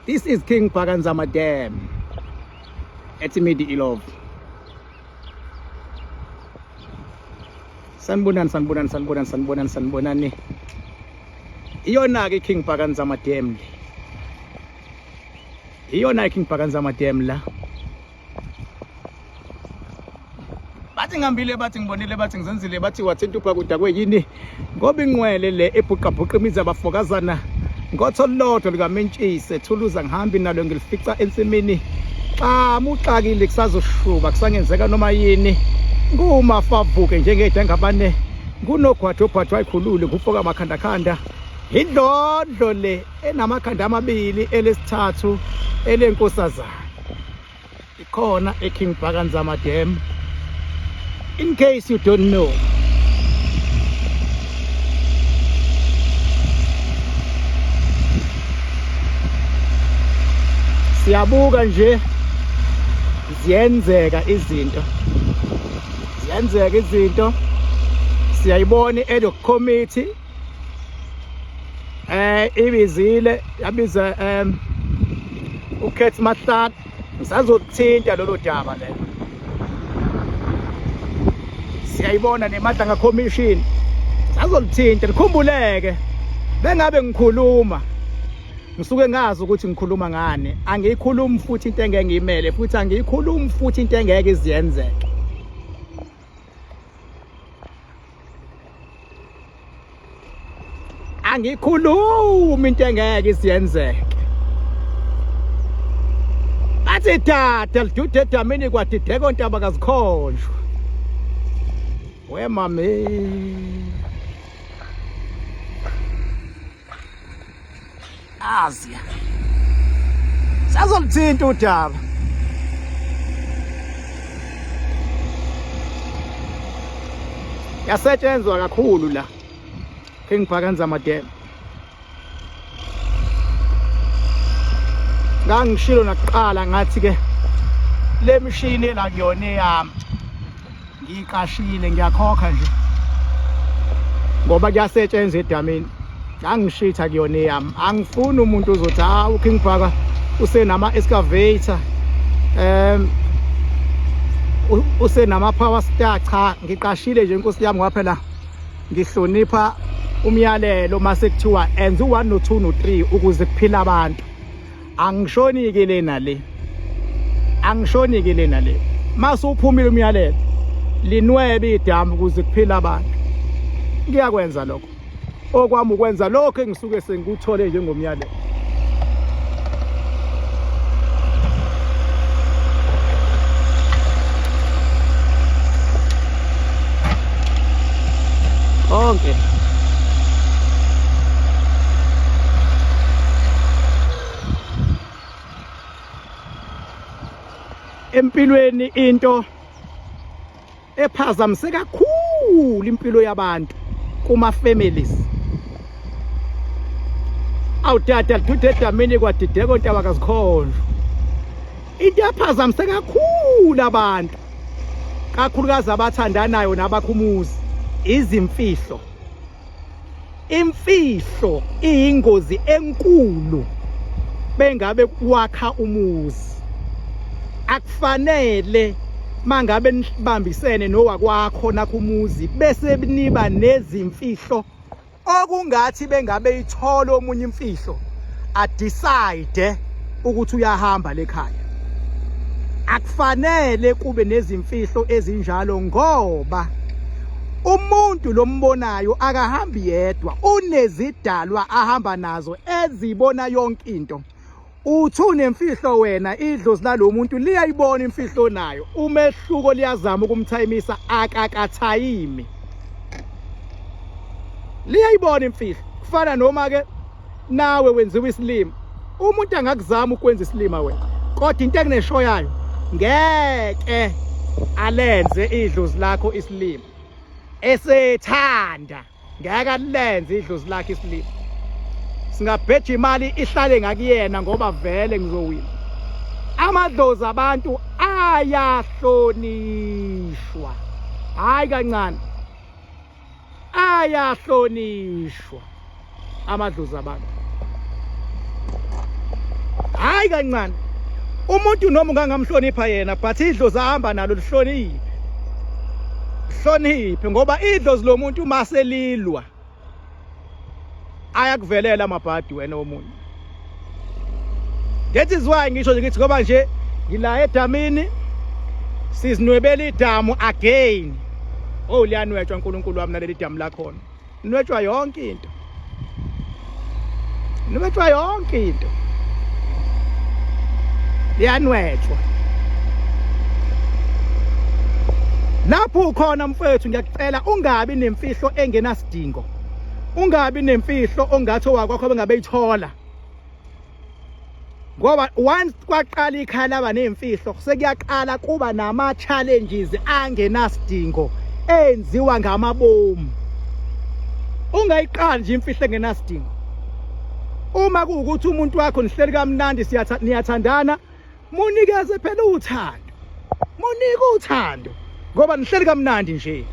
This is King Phakanzama Dam at Ilove. Sanibonani. Iyona ke King Phakanzama Dam. Iyona King Phakanzama Dam la. Bathi ngihambile bathi ngibonile bathi ngizenzile bathi wathentupha kuda kweyini ngoba ingwele le ebhuqabhuqa imizi abafokazana ngotholotho likaMentshise thuluza ngihambi nalo ngilifica ensimini xa muxakile kusazoshuba kusangenzeka noma yini ngumafavuke njengedengabane kunogwatho phathwa ikhulule ngufoka amakhanda indlondlo le enamakhanda amabili elesithathu elenkosazana ikhona eKing Phakanzama Dam. In case you don't know, siyabuka nje ziyenzeka izinto siyayibona i-ad-hoc committee ibizile yabiza uKethi Mahlala ngisazothinta lolo daba lelo. Siyayibona neMadlanga Commission sazolithinta likhumbuleke bengabe ngikhuluma ngisuke ngazi ukuthi ngikhuluma ngani angiyikhulumi futhi into engeke ngiyimele futhi angiyikhulumi futhi into engeke iziyenzeke. Angiyikhulumi into engeke iziyenzeke. Bathi tata lidude edamini kwadideko ntaba kazikhonjwa. Where mami Asia sazolithinta udaba yasetshenzwa kakhulu la King Phakanzama Dam. Ngangishilo nakuqala ngathi ke le mshini la kuyona yami ngiqashile ngiyakhokha nje ngoba kuyasetshenzwa edamini angishitha kuyona yami angifuni umuntu uzothi uKing Phaka usenama excavator usenama power star. Cha, ngiqashile nje inkosi yami ngoba phela ngihlonipha umyalelo mase kuthiwa enza u1 no2 no3 ukuze kuphila abantu. Angishoni ke lena le mase uphumile umyalelo linwebe idamu ukuze kuphila abantu. Ngiyakwenza lokho okwami ukwenza lokho engisuke sengikuthole njengomyalelo. Okay. Empilweni into ephazamise kakhulu impilo yabantu kuma families. Awutata lidude edamini kwadideko ntaba kazikhonjwa. Into ephazamise kakhulu abantu kakhulukazi abathandanayo nabakhumuzi izimfihlo. Imfihlo iyingozi enkulu bengabe kwakha umuzi. Akufanele mangabe nibambisene nowakwakho nakumuzi bese niba nezimfihlo okungathi bengabe ithola omunye imfihlo a decide ukuthi uyahamba lekhaya. Akufanele kube nezimfihlo ezinjalo ngoba umuntu lombonayo akahambi yedwa unezidalwa ahamba nazo ezibona yonke into. Uthi unemfihlo wena idlozi lalomuntu liyayibona imfihlo nayo umehluko liyazama ukumthayimisa akakathayimi. Liyayibona imfihlo kufana noma ke nawe wenziwa isilimo umuntu angakuzama ukwenza isilima wena kodwa into ekuneshoyayo ngeke alenze idlozi lakho isilimo esethanda ngeke alenze idlozi lakho isilimo. Singabheja imali ihlale ngakuyena ngoba vele ngizowina. Amadlozi abantu ayahlonishwa hayi kancane ayahlonishwa amadlozi abantu hayi kancane umuntu noma ungangamhlonipha yena but idlozi ahamba nalo hloniphe ngoba idlozi lomuntu maselilwa ayakuvelela amabhadi wena womuntu. That is why ngisho nje ngithi ngoba nje ngila edamini sizinwebela idamu again. Oh liyanwetshwa uNkulunkulu wami naleli damu lakhona. Nwetshwa yonke into. Nwetshwa yonke into. Liyanwetshwa. Lapho ukhona mfethu ngiyakucela ungabi nemfihlo engenasidingo. Ungabi nemfihlo ongathi owakwakho bengabeyithola. Ngoba once kwaqala ikhaya laba nemfihlo sekuyaqala kuba nama challenges angenasidingo enziwa ngamabomu. Ungayiqali nje imfihlo engenasidingo. Uma kuukuthi umuntu wakho nihleli kamnandi niyathandana munikeze phela uthando. Munike uthando ngoba nihleli kamnandi nje.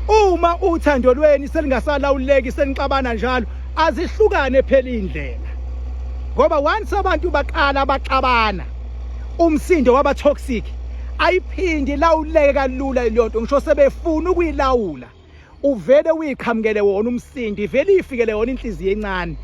Uma uthando lweni selingasalawuleki senixabana njalo azihlukane phela indlela. Ngoba once abantu baqala baxabana umsindo waba toxic ayiphindi lawuleke kalula leyonto ngisho sebefuna ukuyilawula uvele uyiqhamukele wona umsindo ivele ifikele wona inhliziyo encane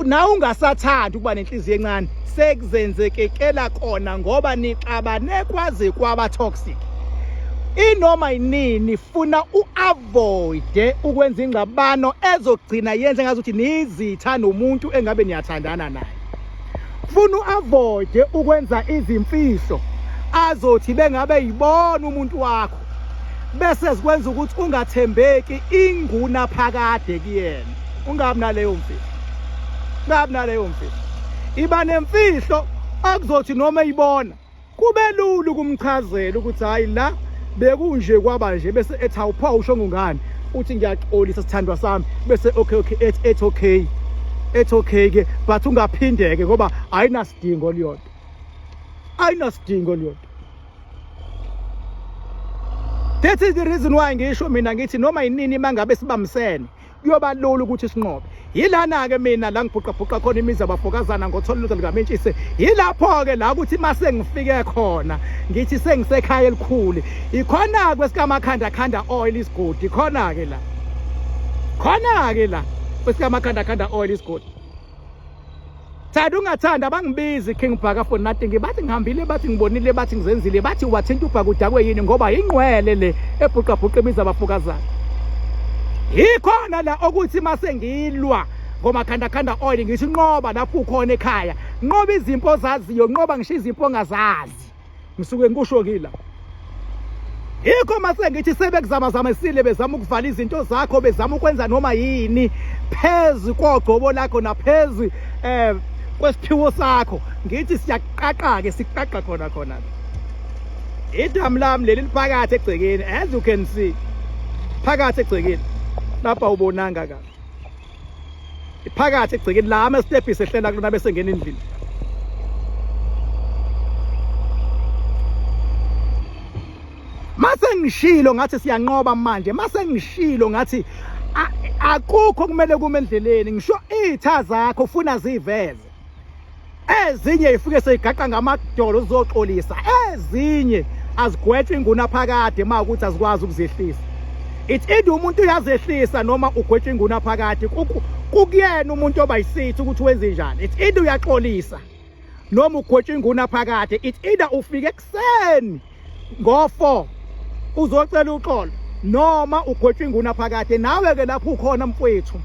nawe ungasathanda ukuba nenhliziyo encane sekuzenzekekela kona ngoba nixabane kwaze kwaba toxic. Inoma inini funa uavoid ukwenza ingxabano ezogcina yenze ngazuthi nizitha nomuntu engabe niyathandana naye. Funa uavoid ukwenza izimfihlo azothi bengabe yibona umuntu wakho bese sikwenza ukuthi ungathembeki inguna phakade kuyena. Ungabi naleyo mfihlo. Ungabi naleyo mfihlo. Iba nemfihlo akuzothi noma eyibona kube lulu kumchazela ukuthi hayi la bekunje kwaba nje bese ethi awupha usho ngani uthi ngiyaxolisa sithandwa sami bese okay it's okay. It's okay ke but ungaphindeke ngoba ayinasidingo liyonto. Ayinasidingo liyonto. That is the reason why ngisho mina ngithi noma inini mangabe sibamsene kuyoba lulu ukuthi sinqobe. Yilana ke mina la ngibhuqa khona imizi abafokazana ngothola ulutho likaMentshisi. Yilapho ke la ukuthi mase ngifike khona ngithi sengisekhaya elikhulu. Ikhona kwesikaMakhanda oil isigodi khona ke la. Khona ke la. KwesikaMakhanda oil isigodi. Thanda ungathanda abangibizi King Bhaka for nothing bathi ngihambile bathi ngibonile bathi ngizenzile bathi wathinta uBhaka udakwe yini ngoba ingqwele le ebhuqa imizi abafokazana. Ikhona la ukuthi mase ngilwa ngoMakhanda oil ngithi nqoba lapho ukhona ekhaya nqoba izimpo zaziyo nqoba ngisho izimpo ongazazi ngisuke ngisho kila. Yikho mase ngithi sebekuzama esile bezama ukuvala izinto zakho bezama ukwenza noma yini phezi kogcobo lakho naphezi kwesiphiwo sakho ngithi siyaqaqa ke siqaqa khona. Idamu lami leli liphakathi egcekeni as you can see. Phakathi egcekeni lapha ubonanga ka. Iphakathi egcekeni la ama steps ehlela kulona bese ngena endlini. Mase ngishilo ngathi siyanqoba manje mase ngishilo ngathi akukho kumele kume endleleni ngisho izitha zakho ufuna ziveze. Ezinye ifike seyigaqa ngamadolo uzoxolisa ezinye azigwethe inguna phakade makuthi azikwazi ukuzehlisa. It's either umuntu uyazehlisa noma ugwethe inguna phakade kukuyena umuntu obayisithi ukuthi wenze njani. It's either uyaxolisa noma ugwethe inguna phakade. It's either ufike ekseni ngo4 uzocela uxolo noma ugwethe inguna phakade. Nawe ke lapho ukhona mfowethu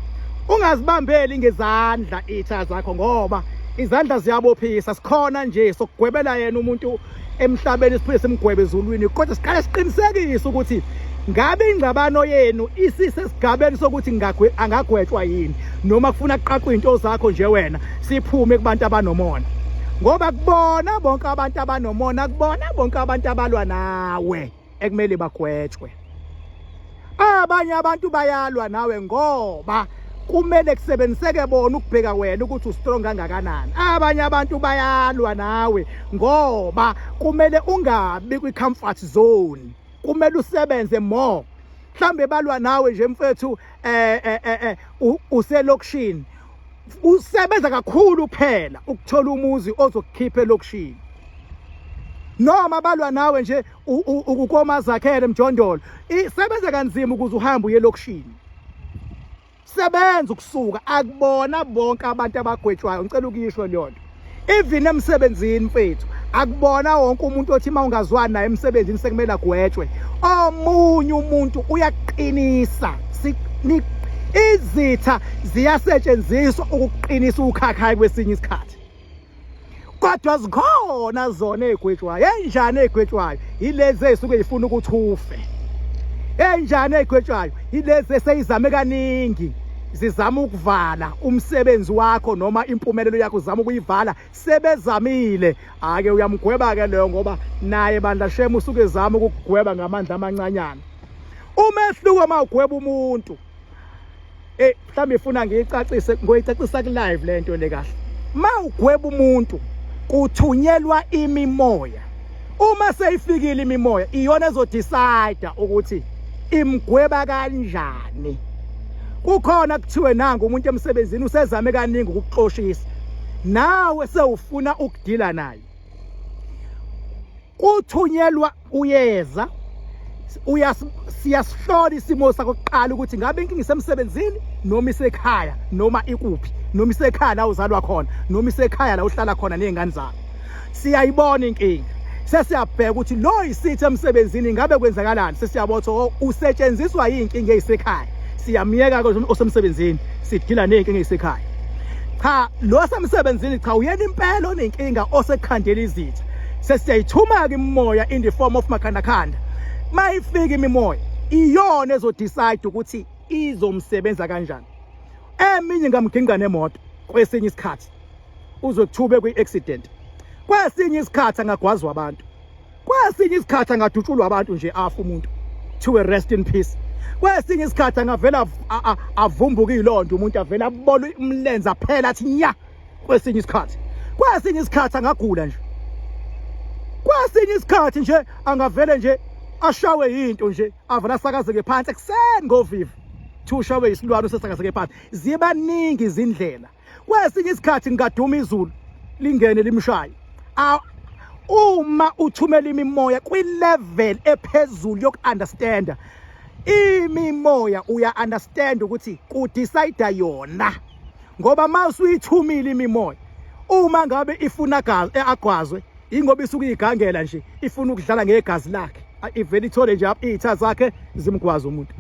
ungazibambeli ngezandla izitha zakho ngoba izandla ziyabophisa sikhona nje sokugwebela yena umuntu emhlabeni siphinde simgwebe ezulwini kodwa siqale siqinisekise ukuthi ngabe ingxabano yenu isisesigabeni sokuthi angagwetshwa yini noma kufuna kuqaqwa into zakho nje wena siphume kubantu abanomona ngoba kubona bonke abantu abanomona kubona bonke abantu abalwa nawe ekumele bagwetshwe. Abanye abantu bayalwa nawe ngoba kumele kusebenziseke bona ukubheka wena ukuthi ustrong kangakanani. Abanye abantu bayalwa nawe ngoba kumele ungabi kwi-comfort zone. Kumele usebenze more. Mhlambe balwa nawe nje mfethu uselokishini. usebenza kakhulu kuphela ukuthola umuzi ozokukhipha elokishini noma balwa nawe nje ukukoma zakhele emjondolo isebenza kanzima ukuze uhambe uye elokishini sebenza ukusuka akubona bonke abantu abagwetshwayo ngicela ukuyisho leyo nto even emsebenzini mfethu akubona wonke umuntu othi mawungazwani naye emsebenzini sekumele agwetshwe omunye umuntu uyaqinisa izitha ziyasetshenziswa ukuqinisa ukhakhayi kwesinye isikhathi kodwa zikhona zona ezigwetshwayo enjani ezigwetshwayo ilezi ezisuke zifuna ukuthi ufe enjani ezigwetshwayo ilezi eseyizame kaningi zizama ukuvala umsebenzi wakho noma impumelelo yakho uzama ukuyivala sebezamile ake uyamgweba ke leyo ngoba naye bandla shema usuke ezama ukugweba ngamandla amancanyana umehluko mawugweba umuntu mhlambe ifuna ngiyicacise ngoyicacisa ku live lento le kahle mawugweba umuntu kuthunyelwa imimoya uma seyifikile imimoya iyona ezodecide ukuthi imgweba kanjani kukhona kuthiwe nanga umuntu emsebenzini usezame kaningi ukuxoshisa nawe sewufuna ukudila naye kuthunyelwa uyeza siyasihlola isimo sakho kuqala ukuthi ngabe inkinga isemsebenzini noma isekhaya noma ikuphi noma isekhaya la uzalwa khona noma isekhaya la uhlala khona nezingane zakho siyayibona inkinga sesiyabheka ukuthi lo isithi emsebenzini ngabe kwenzakalani sesiyabotha usetshenziswa yinkinga ezisekhaya siyamiyeka osemsebenzini sidila nezinkinga ezisekhaya cha lo semsebenzini cha uyena impela onenkinga osekhandela izitha sesiyayithuma ke imimoya in the form of makhandakhanda mayifika imimoya iyona ezodecide ukuthi izomsebenza kanjani eminye ngamginqa nemoto kwesinye isikhathi uzokuthube kwi-accident kwesinye isikhathi angagwazwa abantu kwesinye isikhathi angadutshulwa abantu nje afa umuntu to rest in peace kwesinye isikhathi angavela avumbuka ilonto umuntu avela abole umlenze aphela athi nya kwesinye isikhathi angagula nje kwesinye isikhathi nje angavele nje ashawe into nje avela sakazeke phansi ekuseni ngovivi ushawe isilwane usasakazeke phansi zibaningi izindlela kwesinye isikhathi ngaduma izulu lingene limshaye uma uthumela imimoya kwi-level ephezulu yoku-understanda imimoya uya-understand ukuthi kudecide yona ngoba mase uyithumile imimoya uma ngabe ifuna agwazwe ingoba isuke igangela nje ifuna ukudlala ngegazi lakhe ivele ithole nje izitha zakhe zimgwaza umuntu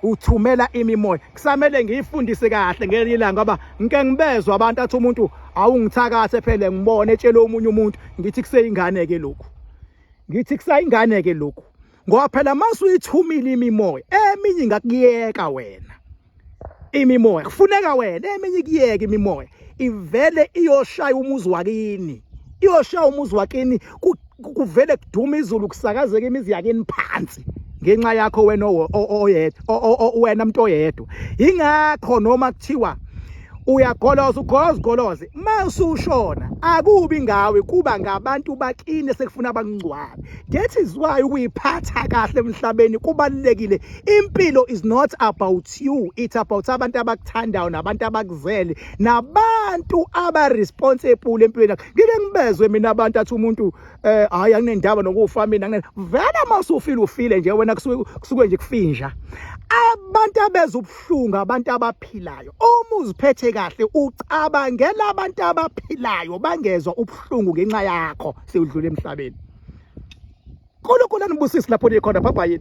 uthumela imimoya kusamele ngiyifundise kahle ngelinye ilanga ngoba ngike ngibezwe abantu athi umuntu awungithakathe phela ngibone etshela omunye umuntu ngithi kuseyingane ke lokhu ngoba phela mase uyithumile imimoya eminye ingakuyeka wena imimoya kufuneka wena eminye ikuyeka imimoya ivele iyoshaya umuzi wakini kuvele kuduma izulu kusakazeka imizi yakini phansi ngenxa yakho wena wena muntu oyedwa ingakho noma kuthiwa uyagoloza masushona akubi ngawe kuba ngabantu bakine sekufuna abangcwabe that is why ukuyiphatha kahle emhlabeni kubalekile impilo is not about you it's about abantu abakuthandayo nabantu abakuzele nabantu abaresponsible empilweni ngike ngibezwe mina abantu athi umuntu hayi anginendaba nokufa mina vela masufile nje wena kusuke nje kufinja abantu abeza ubuhlungu abantu abaphilayo uma uziphethe kahle ucabangela abantu abaphilayo bangezwa ubuhlungu ngenxa yakho sewudlule emhlabeni uNkulunkulu anibusise lapho nikhona bye bye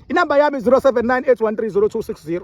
inamba yami 0798130260